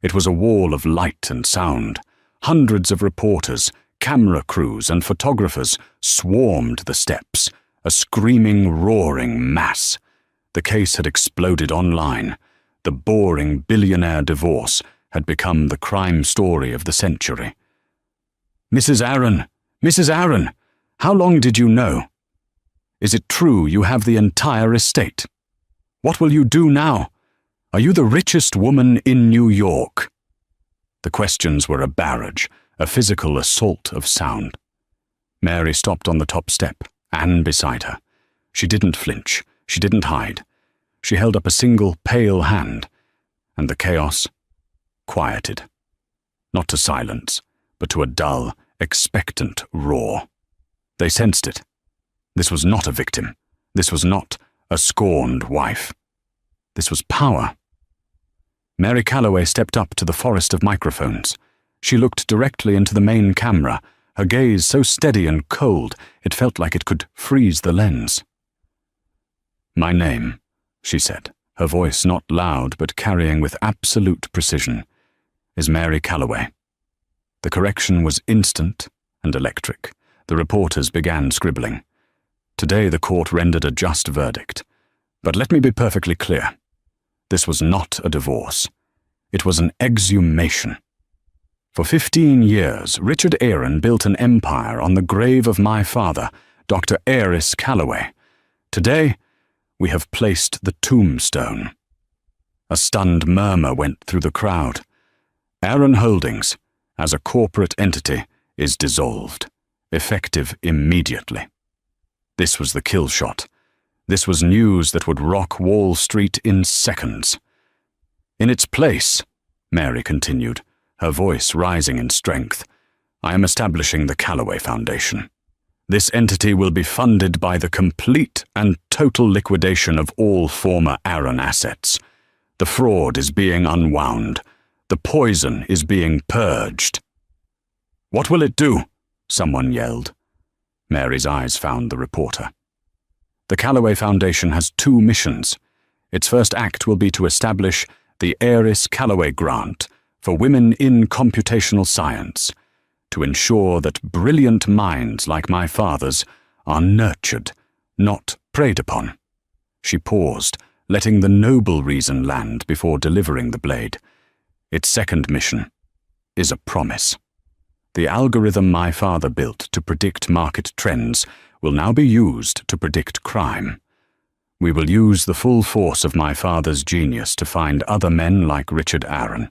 It was a wall of light and sound. Hundreds of reporters, camera crews, and photographers swarmed the steps, a screaming, roaring mass. The case had exploded online. The boring billionaire divorce had become the crime story of the century. "Mrs. Aaron! Mrs. Aaron! How long did you know? Is it true you have the entire estate? What will you do now? Are you the richest woman in New York?" The questions were a barrage, a physical assault of sound. Mary stopped on the top step, Anne beside her. She didn't flinch. She didn't hide. She held up a single pale hand, and the chaos quieted. Not to silence, but to a dull, expectant roar. They sensed it. This was not a victim. This was not a scorned wife. This was power. Mary Calloway stepped up to the forest of microphones. She looked directly into the main camera, her gaze so steady and cold it felt like it could freeze the lens. "My name," she said, her voice not loud but carrying with absolute precision, "is Mary Calloway." The correction was instant and electric. The reporters began scribbling. Today the court rendered a just verdict. But let me be perfectly clear. This was not a divorce. It was an exhumation. For 15 years, Richard Aaron built an empire on the grave of my father, Dr. Aris Calloway. Today, we have placed the tombstone. A stunned murmur went through the crowd. Aaron Holdings, as a corporate entity, is dissolved, effective immediately. This was the kill shot. This was news that would rock Wall Street in seconds. "In its place," Mary continued, her voice rising in strength, "I am establishing the Calloway Foundation. This entity will be funded by the complete and total liquidation of all former Aaron assets. The fraud is being unwound. The poison is being purged." "What will it do?" someone yelled. Mary's eyes found the reporter. The Calloway Foundation has 2 missions. Its first act will be to establish the Aris Calloway Grant for women in computational science, to ensure that brilliant minds like my father's are nurtured, not preyed upon. She paused, letting the noble reason land before delivering the blade. Its second mission is a promise. The algorithm my father built to predict market trends will now be used to predict crime. We will use the full force of my father's genius to find other men like Richard Aaron.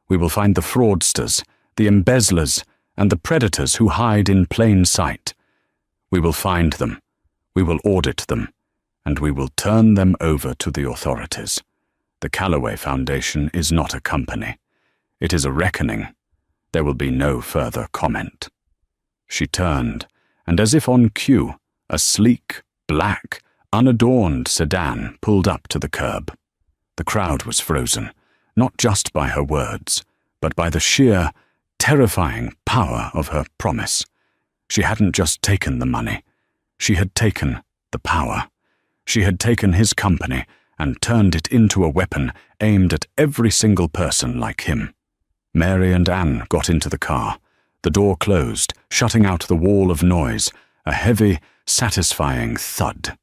We will find the fraudsters, the embezzlers, and the predators who hide in plain sight. We will find them, we will audit them, and we will turn them over to the authorities. The Calloway Foundation is not a company. It is a reckoning. There will be no further comment. She turned, and as if on cue, a sleek, black, unadorned sedan pulled up to the curb. The crowd was frozen, not just by her words, but by the sheer, terrifying power of her promise. She hadn't just taken the money. She had taken the power. She had taken his company and turned it into a weapon aimed at every single person like him. Mary and Anne got into the car. The door closed, shutting out the wall of noise, a heavy, satisfying thud.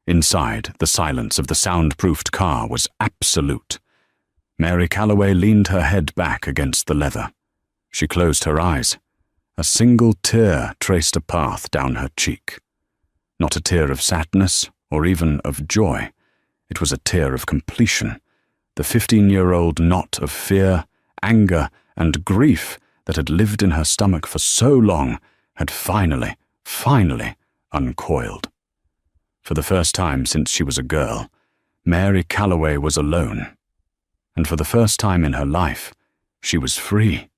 Inside, the silence of the soundproofed car was absolute. Mary Calloway leaned her head back against the leather. She closed her eyes. A single tear traced a path down her cheek. Not a tear of sadness or even of joy. It was a tear of completion. The 15-year-old knot of fear, anger, and grief that had lived in her stomach for so long had finally uncoiled. For the first time since she was a girl, Mary Calloway was alone. And for the first time in her life, she was free.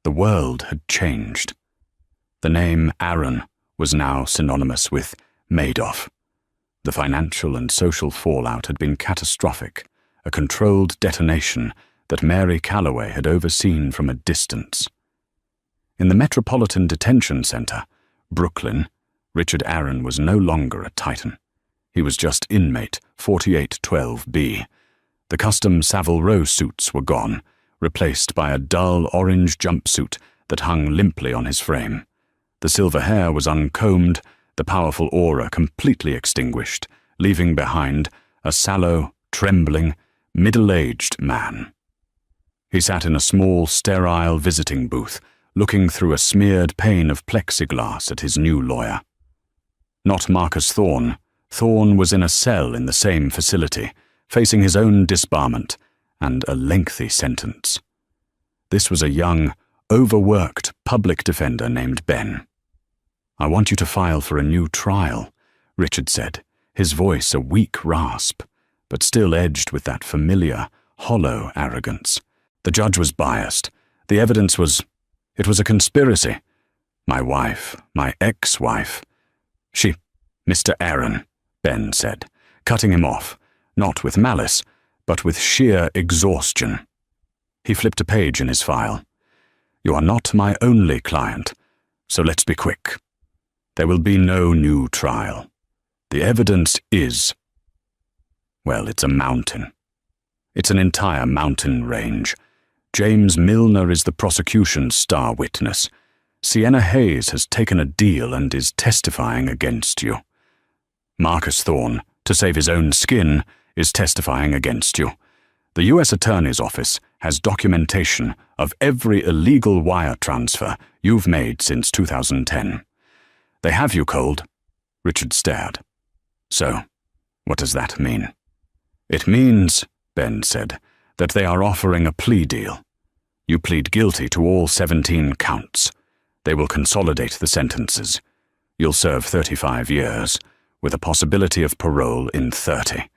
The world had changed. The name Aaron was now synonymous with Madoff. The financial and social fallout had been catastrophic, a controlled detonation that Mary Calloway had overseen from a distance. In the Metropolitan Detention Center, Brooklyn, Richard Aaron was no longer a titan. He was just inmate 4812B. The custom Savile Row suits were gone, replaced by a dull orange jumpsuit that hung limply on his frame. The silver hair was uncombed, the powerful aura completely extinguished, leaving behind a sallow, trembling, middle-aged man. He sat in a small, sterile visiting booth, looking through a smeared pane of plexiglass at his new lawyer. Not Marcus Thorne. Thorne was in a cell in the same facility, facing his own disbarment and a lengthy sentence. This was a young, overworked public defender named Ben. "I want you to file for a new trial," Richard said, his voice a weak rasp, but still edged with that familiar, hollow arrogance. The judge was biased. The evidence was... It was a conspiracy. My wife, my ex-wife. She... Mr. Aaron, Ben said, cutting him off, not with malice, but with sheer exhaustion. He flipped a page in his file. "You are not my only client, so let's be quick. There will be no new trial. The evidence is... well, it's a mountain. It's an entire mountain range. James Milner is the prosecution's star witness. Sienna Hayes has taken a deal and is testifying against you. Marcus Thorne, to save his own skin, is testifying against you. The U.S. Attorney's Office has documentation of every illegal wire transfer you've made since 2010. They have you cold." Richard stared. "So, what does that mean?" "It means," Ben said, "that they are offering a plea deal. You plead guilty to all 17 counts. They will consolidate the sentences. You'll serve 35 years, with a possibility of parole in 30.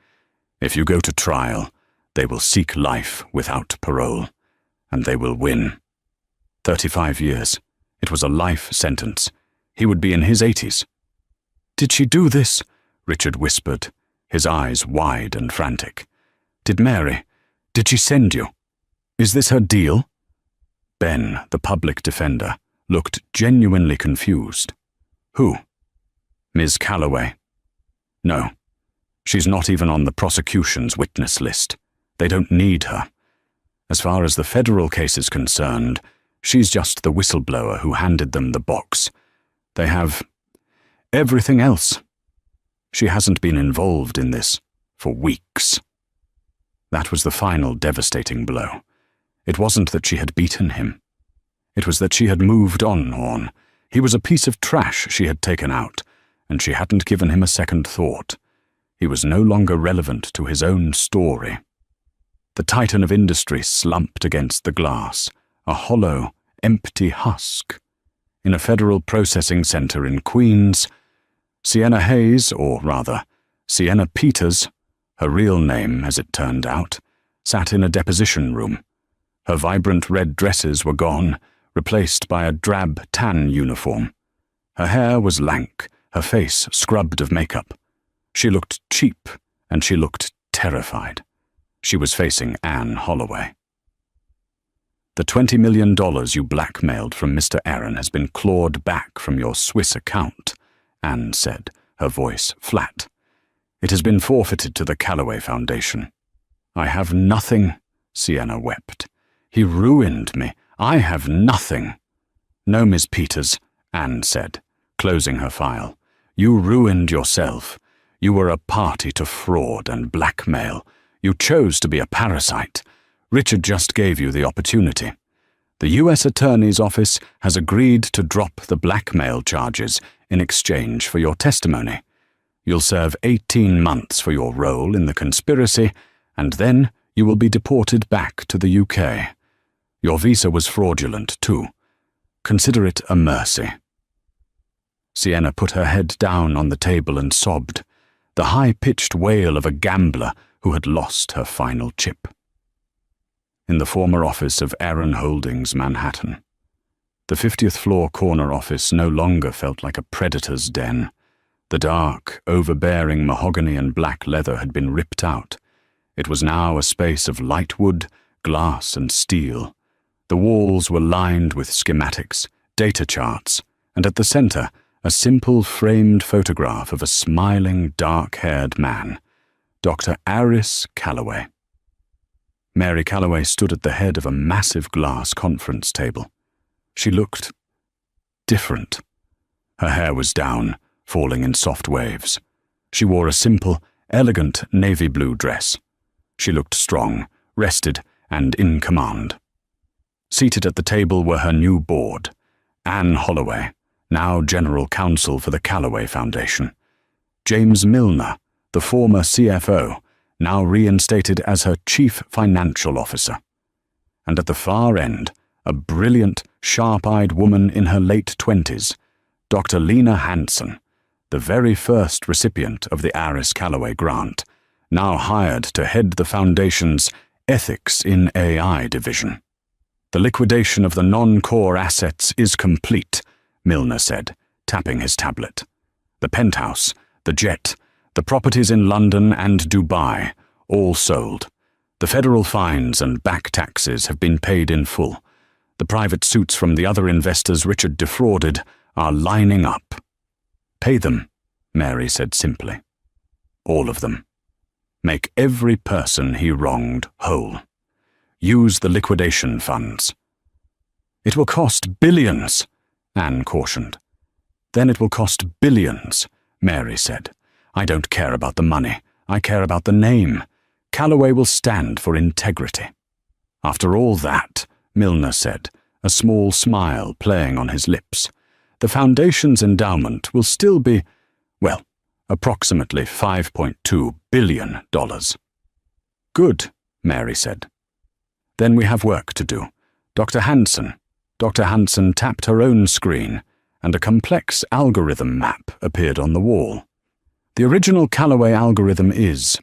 If you go to trial, they will seek life without parole, and they will win. 35 years. It was a life sentence. He would be in his 80s. "Did she do this?" Richard whispered, his eyes wide and frantic. "Did Mary? Did she send you? Is this her deal?" Ben, the public defender, looked genuinely confused. "Who?" "Ms. Calloway." "No. She's not even on the prosecution's witness list. They don't need her. As far as the federal case is concerned, she's just the whistleblower who handed them the box. They have everything else. She hasn't been involved in this for weeks." That was the final devastating blow. It wasn't that she had beaten him. It was that she had moved on. He was a piece of trash she had taken out, and she hadn't given him a second thought. He was no longer relevant to his own story. The titan of industry slumped against the glass, a hollow, empty husk. In a federal processing center in Queens, Sienna Hayes, or rather, Sienna Peters, her real name as it turned out, sat in a deposition room. Her vibrant red dresses were gone, replaced by a drab tan uniform. Her hair was lank, her face scrubbed of makeup. She looked cheap, and she looked terrified. She was facing Anne Holloway. "The $20 million you blackmailed from Mr. Aaron has been clawed back from your Swiss account," Anne said, her voice flat. "It has been forfeited to the Calloway Foundation." "I have nothing," Sienna wept. "He ruined me. I have nothing." "No, Miss Peters," Anne said, closing her file. "You ruined yourself. You were a party to fraud and blackmail. You chose to be a parasite. Richard just gave you the opportunity. The U.S. Attorney's Office has agreed to drop the blackmail charges in exchange for your testimony. You'll serve 18 months for your role in the conspiracy, and then you will be deported back to the UK. Your visa was fraudulent, too. Consider it a mercy." Sienna put her head down on the table and sobbed, the high-pitched wail of a gambler who had lost her final chip. In the former office of Aaron Holdings, Manhattan, the 50th floor corner office no longer felt like a predator's den. The dark, overbearing mahogany and black leather had been ripped out. It was now a space of light wood, glass, and steel. The walls were lined with schematics, data charts, and at the center, a simple framed photograph of a smiling, dark-haired man, Dr. Aris Calloway. Mary Calloway stood at the head of a massive glass conference table. She looked different. Her hair was down, falling in soft waves. She wore a simple, elegant navy blue dress. She looked strong, rested, and in command. Seated at the table were her new board, Anne Holloway, now General Counsel for the Calloway Foundation, James Milner, the former CFO, now reinstated as her Chief Financial Officer, and at the far end, a brilliant, sharp-eyed woman in her late 20s, Dr. Lena Hansen, the very first recipient of the Aris Calloway grant, now hired to head the Foundation's Ethics in AI division. "The liquidation of the non-core assets is complete," Milner said, tapping his tablet. "The penthouse, the jet, the properties in London and Dubai, all sold. The federal fines and back taxes have been paid in full. The private suits from the other investors Richard defrauded are lining up." "Pay them," Mary said simply. "All of them. Make every person he wronged whole. Use the liquidation funds." "It will cost billions," Anne cautioned. "Then it will cost billions," Mary said. "I don't care about the money. I care about the name. Calloway will stand for integrity." "After all that," Milner said, a small smile playing on his lips, "the Foundation's endowment will still be, well, approximately $5.2 billion. "Good," Mary said. "Then we have work to do. Dr. Hansen tapped her own screen, and a complex algorithm map appeared on the wall. The original Calloway algorithm is..."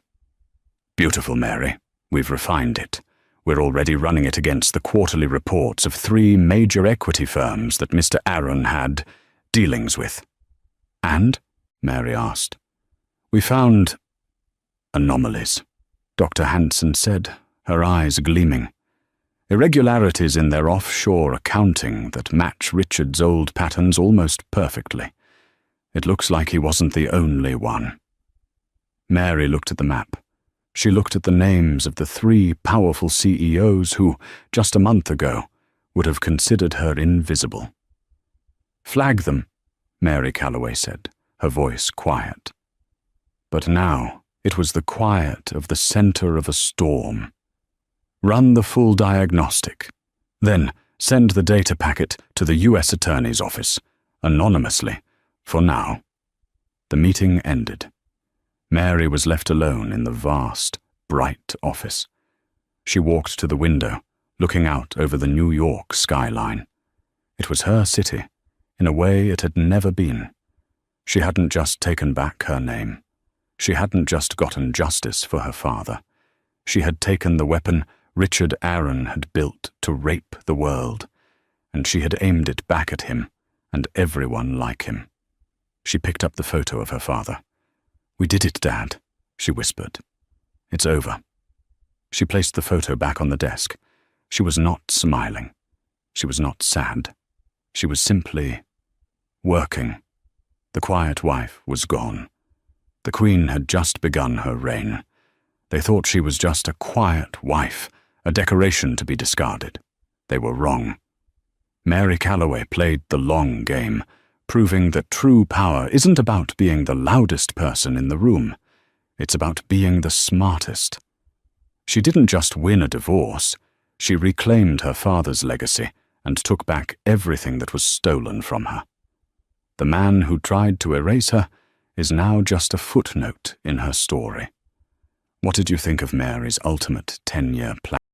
"Beautiful, Mary. We've refined it. We're already running it against the quarterly reports of 3 major equity firms that Mr. Aaron had dealings with." "And?" Mary asked. "We found anomalies," Dr. Hansen said, her eyes gleaming. "Irregularities in their offshore accounting that match Richard's old patterns almost perfectly. It looks like he wasn't the only one." Mary looked at the map. She looked at the names of the 3 powerful CEOs who, just a month ago, would have considered her invisible. "Flag them," Mary Calloway said, her voice quiet. But now it was the quiet of the center of a storm. "Run the full diagnostic. Then send the data packet to the U.S. Attorney's Office, anonymously, for now." The meeting ended. Mary was left alone in the vast, bright office. She walked to the window, looking out over the New York skyline. It was her city, in a way it had never been. She hadn't just taken back her name. She hadn't just gotten justice for her father. She had taken the weapon Richard Aaron had built to rape the world, and she had aimed it back at him and everyone like him. She picked up the photo of her father. "We did it, Dad," she whispered. "It's over." She placed the photo back on the desk. She was not smiling. She was not sad. She was simply working. The quiet wife was gone. The Queen had just begun her reign. They thought she was just a quiet wife, a decoration to be discarded. They were wrong. Mary Calloway played the long game, proving that true power isn't about being the loudest person in the room. It's about being the smartest. She didn't just win a divorce. She reclaimed her father's legacy and took back everything that was stolen from her. The man who tried to erase her is now just a footnote in her story. What did you think of Mary's ultimate 10-year plan?